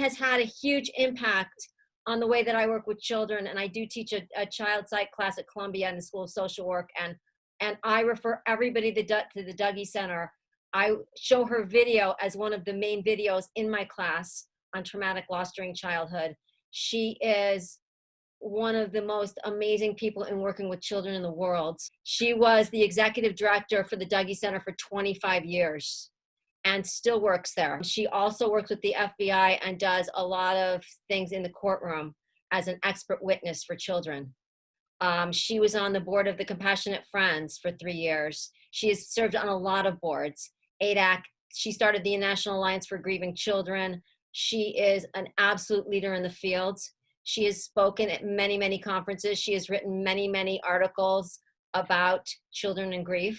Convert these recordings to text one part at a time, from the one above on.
has had a huge impact on the way that I work with children. And I do teach a child psych class at Columbia in the School of Social Work. And I refer everybody to the Dougy Center. I show her video as one of the main videos in my class on traumatic loss during childhood. She is one of the most amazing people in working with children in the world. She was the executive director for the Dougy Center for 25 years and still works there. She also works with the FBI and does a lot of things in the courtroom as an expert witness for children. She was on the board of the Compassionate Friends for 3 years. She has served on a lot of boards. ADAC, she started the National Alliance for Grieving Children. She is an absolute leader in the field. She has spoken at many, many conferences. She has written many, many articles about children in grief.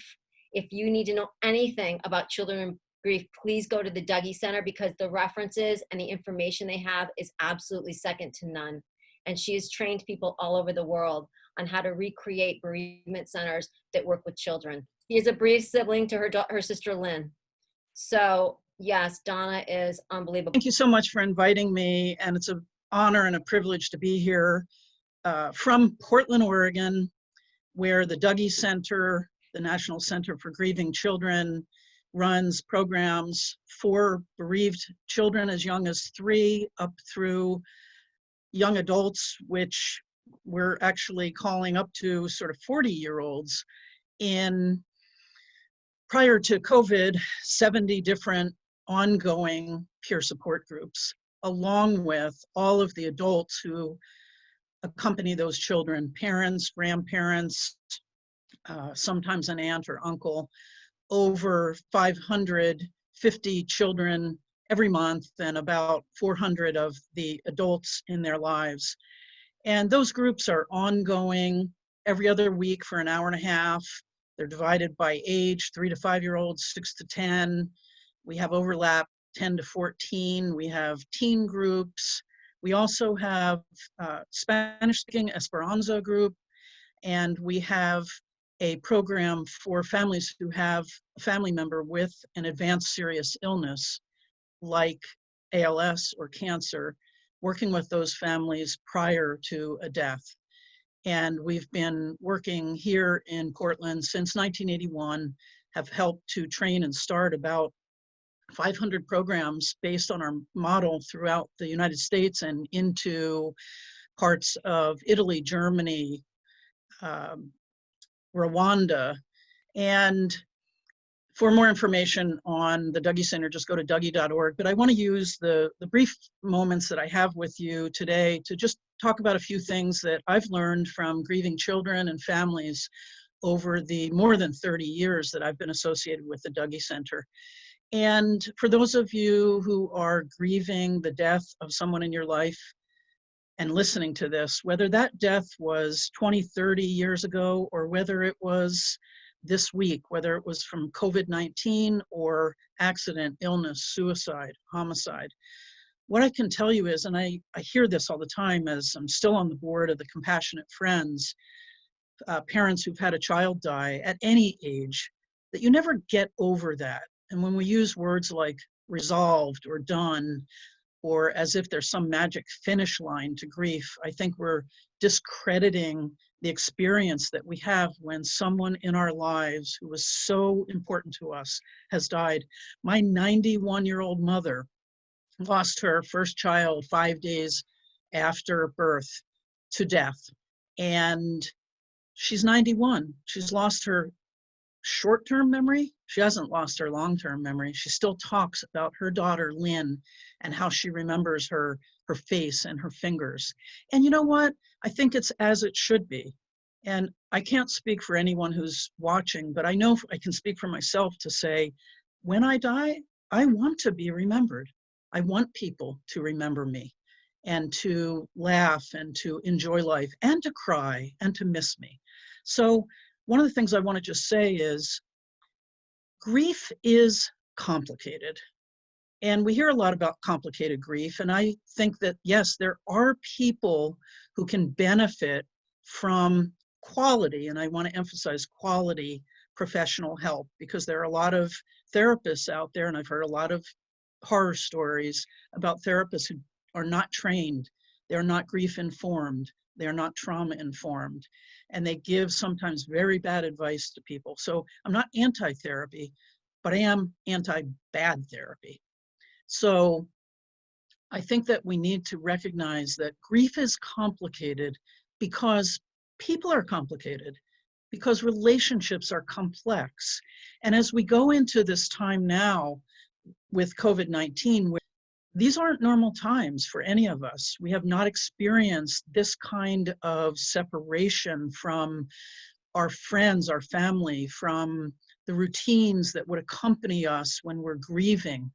If you need to know anything about children in grief, please go to the Dougy Center, because the references and the information they have is absolutely second to none. And she has trained people all over the world on how to recreate bereavement centers that work with children. She is a bereaved sibling to her sister Lynn. So yes, Donna is unbelievable. Thank you so much for inviting me, and it's an honor and a privilege to be here from Portland, Oregon, where the Dougy Center, the National Center for Grieving Children, runs programs for bereaved children as young as 3 up through young adults, which we're actually calling up to sort of 40-year-olds. In prior to COVID, 70 different ongoing peer support groups, along with all of the adults who accompany those children, parents, grandparents, sometimes an aunt or uncle, over 550 children every month, and about 400 of the adults in their lives. And those groups are ongoing every other week for an hour and a half. They're divided by age, 3 to 5-year-olds, 6 to 10. We have overlap 10 to 14. We have teen groups. We also have Spanish-speaking Esperanza group, and we have a program for families who have a family member with an advanced serious illness like ALS or cancer, working with those families prior to a death. And we've been working here in Portland since 1981, have helped to train and start about 500 programs based on our model throughout the United States and into parts of Italy, Germany, Rwanda. And for more information on the Dougy Center, just go to dougy.org. But I want to use the brief moments that I have with you today to just talk about a few things that I've learned from grieving children and families over the more than 30 years that I've been associated with the Dougy Center. And for those of you who are grieving the death of someone in your life and listening to this, whether that death was 20, 30 years ago, or whether it was this week, whether it was from COVID-19 or accident, illness, suicide, homicide, what I can tell you is, and I hear this all the time as I'm still on the board of the Compassionate Friends, parents who've had a child die at any age, that you never get over that. And when we use words like resolved or done, or as if there's some magic finish line to grief, I think we're discrediting the experience that we have when someone in our lives who was so important to us has died. My 91-year-old mother lost her first child 5 days after birth to death. And she's 91. She's lost her short-term memory. She hasn't lost her long-term memory. She still talks about her daughter, Lynn, and how she remembers her face and her fingers. And you know what? I think it's as it should be. And I can't speak for anyone who's watching, but I know I can speak for myself to say, when I die, I want to be remembered. I want people to remember me and to laugh and to enjoy life and to cry and to miss me. So one of the things I want to just say is grief is complicated. And we hear a lot about complicated grief. And I think that, yes, there are people who can benefit from quality, and I want to emphasize quality professional help, because there are a lot of therapists out there, and I've heard a lot of horror stories about therapists who are not trained, they're not grief informed, they're not trauma informed, and they give sometimes very bad advice to people. So I'm not anti-therapy, but I am anti-bad therapy. So I think that we need to recognize that grief is complicated because people are complicated, because relationships are complex. And as we go into this time now with COVID-19, these aren't normal times for any of us. We have not experienced this kind of separation from our friends, our family, from the routines that would accompany us when we're grieving.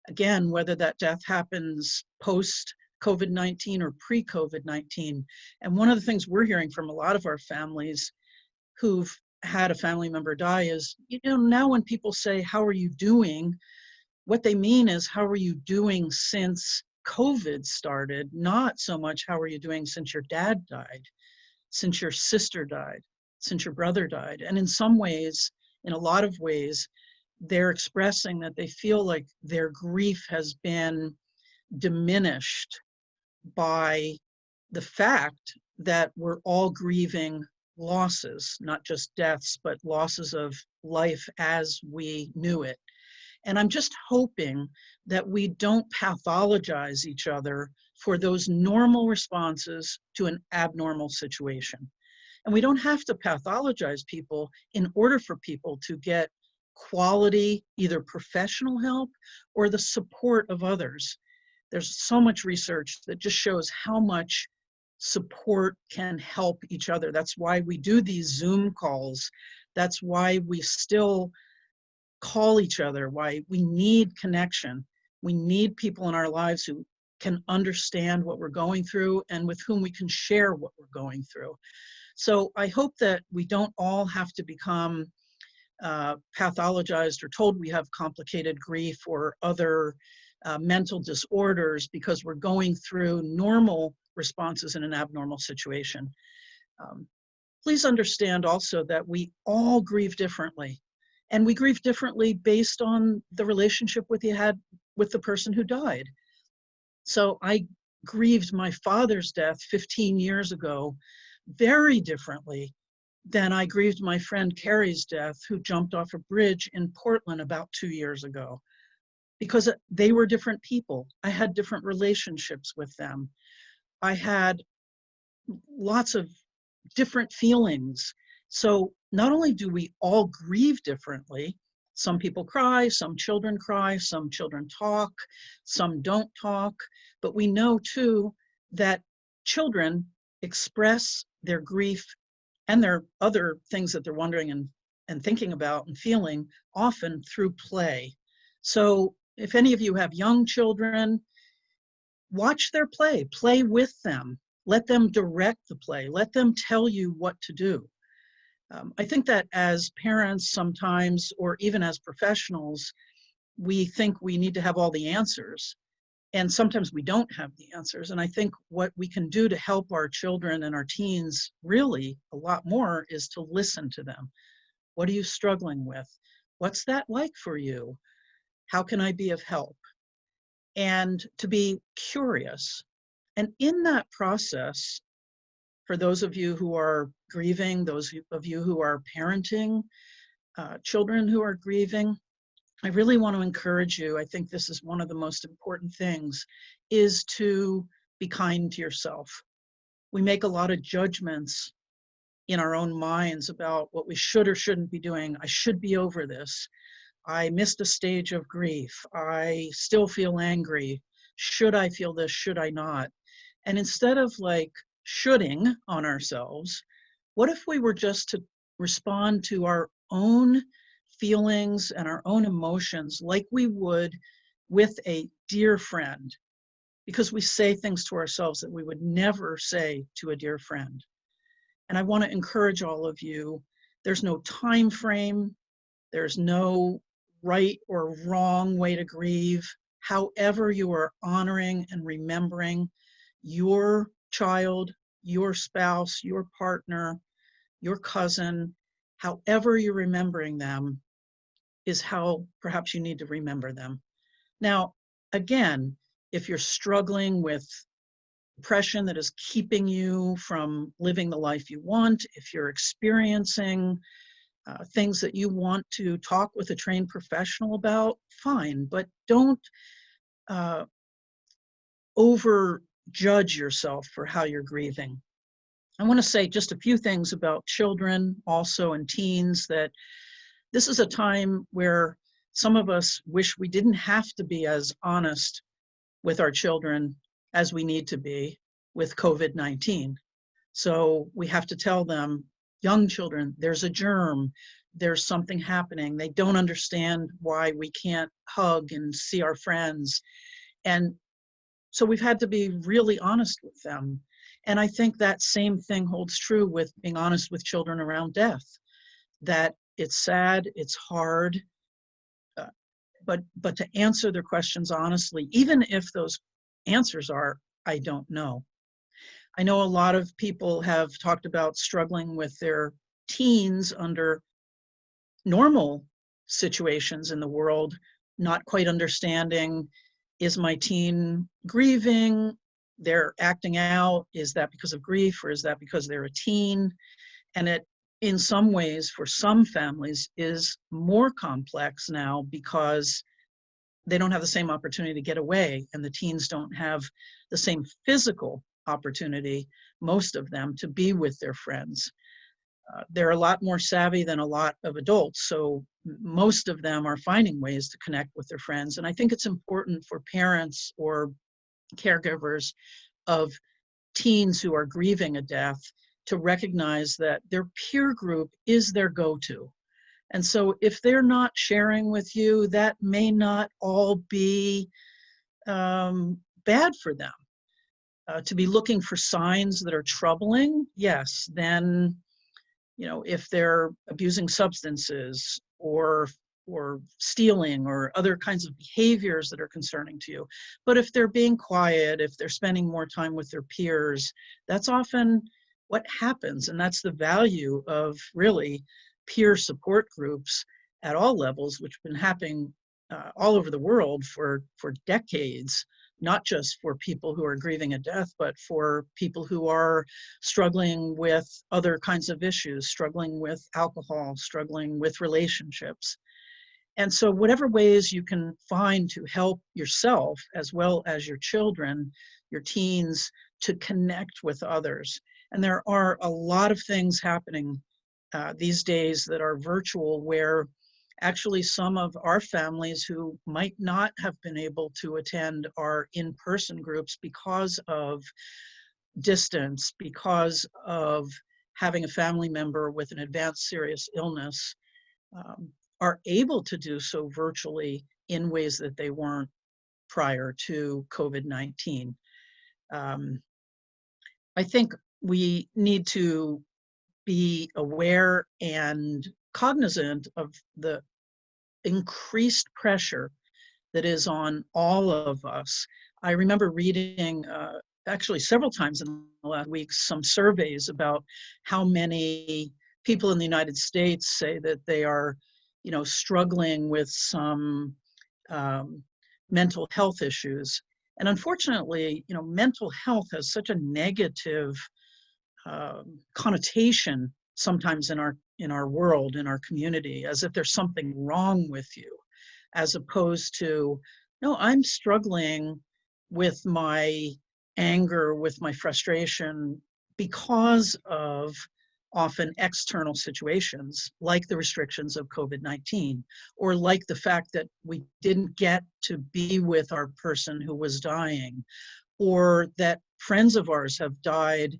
Again, whether that death happens post COVID-19 or pre-COVID-19. And one of the things we're hearing from a lot of our families who've had a family member die is, now when people say, "How are you doing?" what they mean is, how are you doing since COVID started? Not so much, how are you doing since your dad died, since your sister died, since your brother died? And in some ways, in a lot of ways, they're expressing that they feel like their grief has been diminished by the fact that we're all grieving losses, not just deaths, but losses of life as we knew it. And I'm just hoping that we don't pathologize each other for those normal responses to an abnormal situation. And we don't have to pathologize people in order for people to get quality, either professional help or the support of others. There's so much research that just shows how much support can help each other. That's why we do these Zoom calls. That's why we still call each other, why we need connection. We need people in our lives who can understand what we're going through and with whom we can share what we're going through. So I hope that we don't all have to become pathologized or told we have complicated grief or other mental disorders because we're going through normal responses in an abnormal situation. Please understand also that we all grieve differently. And we grieve differently based on the relationship you had with the person who died. So I grieved my father's death 15 years ago very differently than I grieved my friend Carrie's death, who jumped off a bridge in Portland about 2 years ago, because they were different people. I had different relationships with them. I had lots of different feelings. So not only do we all grieve differently, some people cry, some children talk, some don't talk, but we know too that children express their grief and their other things that they're wondering and thinking about and feeling often through play. So if any of you have young children, watch their play with them. Let them direct the play. Let them tell you what to do. I think that as parents sometimes, or even as professionals, we think we need to have all the answers. And sometimes we don't have the answers. And I think what we can do to help our children and our teens really a lot more is to listen to them. What are you struggling with? What's that like for you? How can I be of help? And to be curious. And in that process, for those of you who are grieving, those of you who are parenting, children who are grieving, I really want to encourage you. I think this is one of the most important things, is to be kind to yourself. We make a lot of judgments in our own minds about what we should or shouldn't be doing. I should be over this. I missed a stage of grief. I still feel angry. Should I feel this? Should I not? And instead of like shoulding on ourselves, what if we were just to respond to our own feelings and our own emotions like we would with a dear friend? Because we say things to ourselves that we would never say to a dear friend. And I want to encourage all of you, there's no time frame, there's no right or wrong way to grieve. However you are honoring and remembering your child, your spouse, your partner, your cousin, however you're remembering them is how perhaps you need to remember them. Now, again, if you're struggling with depression that is keeping you from living the life you want, if you're experiencing things that you want to talk with a trained professional about, fine, but don't over judge yourself for how you're grieving. I want to say just a few things about children also and teens, that this is a time where some of us wish we didn't have to be as honest with our children as we need to be with COVID-19. So we have to tell them, young children, there's a germ, there's something happening. They don't understand why we can't hug and see our friends. And so we've had to be really honest with them. And I think that same thing holds true with being honest with children around death, that it's sad, it's hard, but to answer their questions honestly, even if those answers are, I don't know. I know a lot of people have talked about struggling with their teens under normal situations in the world, not quite understanding, is my teen grieving? They're acting out. Is that because of grief, or is that because they're a teen? And it, in some ways, for some families, is more complex now because they don't have the same opportunity to get away, and the teens don't have the same physical opportunity, most of them, to be with their friends. They're a lot more savvy than a lot of adults, so most of them are finding ways to connect with their friends. And I think it's important for parents or caregivers of teens who are grieving a death to recognize that their peer group is their go-to. And so if they're not sharing with you, that may not all be bad for them. To be looking for signs that are troubling, yes, then, you know, if they're abusing substances or stealing or other kinds of behaviors that are concerning to you. But if they're being quiet, if they're spending more time with their peers, that's often what happens. And that's the value of really peer support groups at all levels, which have been happening all over the world for decades, not just for people who are grieving a death, but for people who are struggling with other kinds of issues, struggling with alcohol, struggling with relationships. And so whatever ways you can find to help yourself as well as your children, your teens, to connect with others. And there are a lot of things happening these days that are virtual, where actually some of our families who might not have been able to attend our in-person groups because of distance, because of having a family member with an advanced serious illness, are able to do so virtually in ways that they weren't prior to COVID-19. I think we need to be aware and cognizant of the increased pressure that is on all of us. I remember reading actually several times in the last week some surveys about how many people in the United States say that they are, you know, struggling with some mental health issues. And unfortunately, you know, mental health has such a negative connotation sometimes in our world, in our community, as if there's something wrong with you, as opposed to, no, I'm struggling with my anger, with my frustration because of often external situations like the restrictions of COVID-19, or like the fact that we didn't get to be with our person who was dying, or that friends of ours have died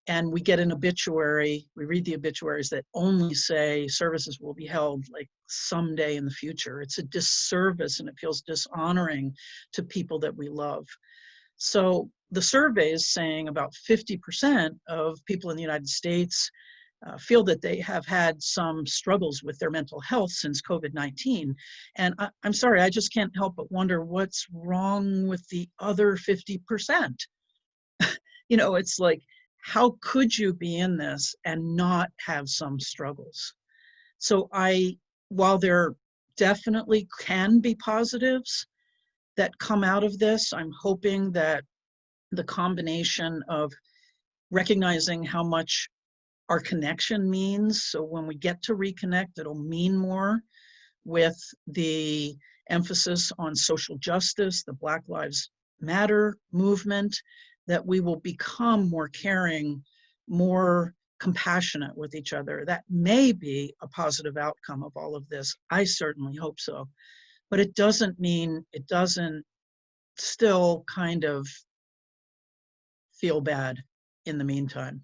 and we get an obituary, we read the obituaries that only say services will be held like someday in the future. It's a disservice, and it feels dishonoring to people that we love. So the surveys saying about 50% of people in the United States feel that they have had some struggles with their mental health since COVID-19. And I'm sorry, I just can't help but wonder what's wrong with the other 50%. You know, it's like, how could you be in this and not have some struggles? So while there definitely can be positives, that come out of this. I'm hoping that the combination of recognizing how much our connection means, so when we get to reconnect, it'll mean more, with the emphasis on social justice, the Black Lives Matter movement, that we will become more caring, more compassionate with each other. That may be a positive outcome of all of this. I certainly hope so. But it doesn't mean it doesn't still kind of feel bad in the meantime.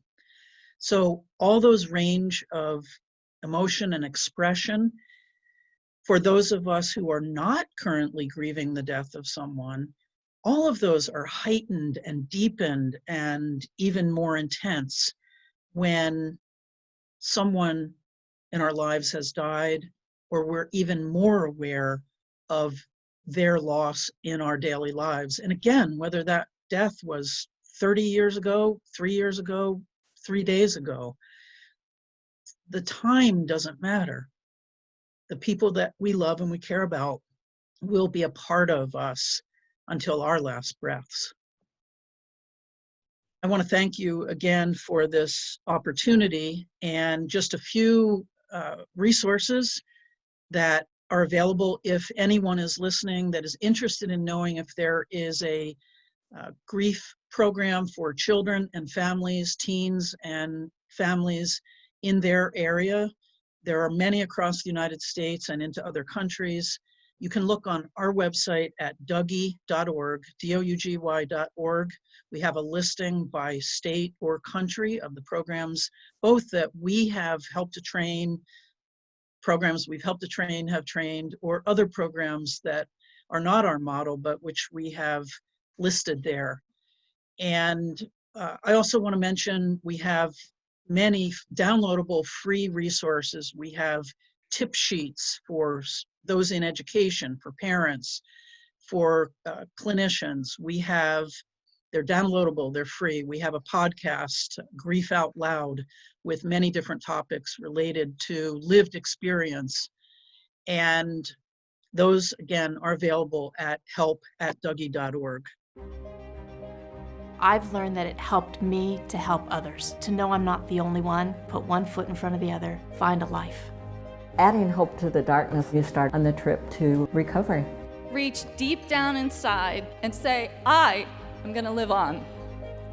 So all those range of emotion and expression, for those of us who are not currently grieving the death of someone, all of those are heightened and deepened and even more intense when someone in our lives has died, or we're even more aware of their loss in our daily lives. And again, whether that death was 30 years ago, 3 years ago, 3 days ago, the time doesn't matter. The people that we love and we care about will be a part of us until our last breaths. I want to thank you again for this opportunity, and just a few resources that are available if anyone is listening that is interested in knowing if there is a grief program for children and families, teens and families in their area. There are many across the United States and into other countries. You can look on our website at dougy.org, DOUGY.org. We have a listing by state or country of the programs, both that we have helped to train, programs we've helped to train, have trained, or other programs that are not our model, but which we have listed there. And I also want to mention we have many downloadable free resources. We have tip sheets for those in education, for parents, for clinicians. They're downloadable, they're free. We have a podcast, Grief Out Loud, with many different topics related to lived experience. And those, again, are available at help@dougy.org. I've learned that it helped me to help others, to know I'm not the only one, put one foot in front of the other, find a life. Adding hope to the darkness, you start on the trip to recovery. Reach deep down inside and say, I am going to live on.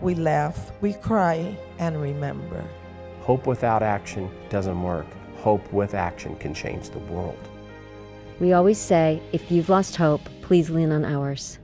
We laugh, we cry, and remember. Hope without action doesn't work. Hope with action can change the world. We always say, if you've lost hope, please lean on ours.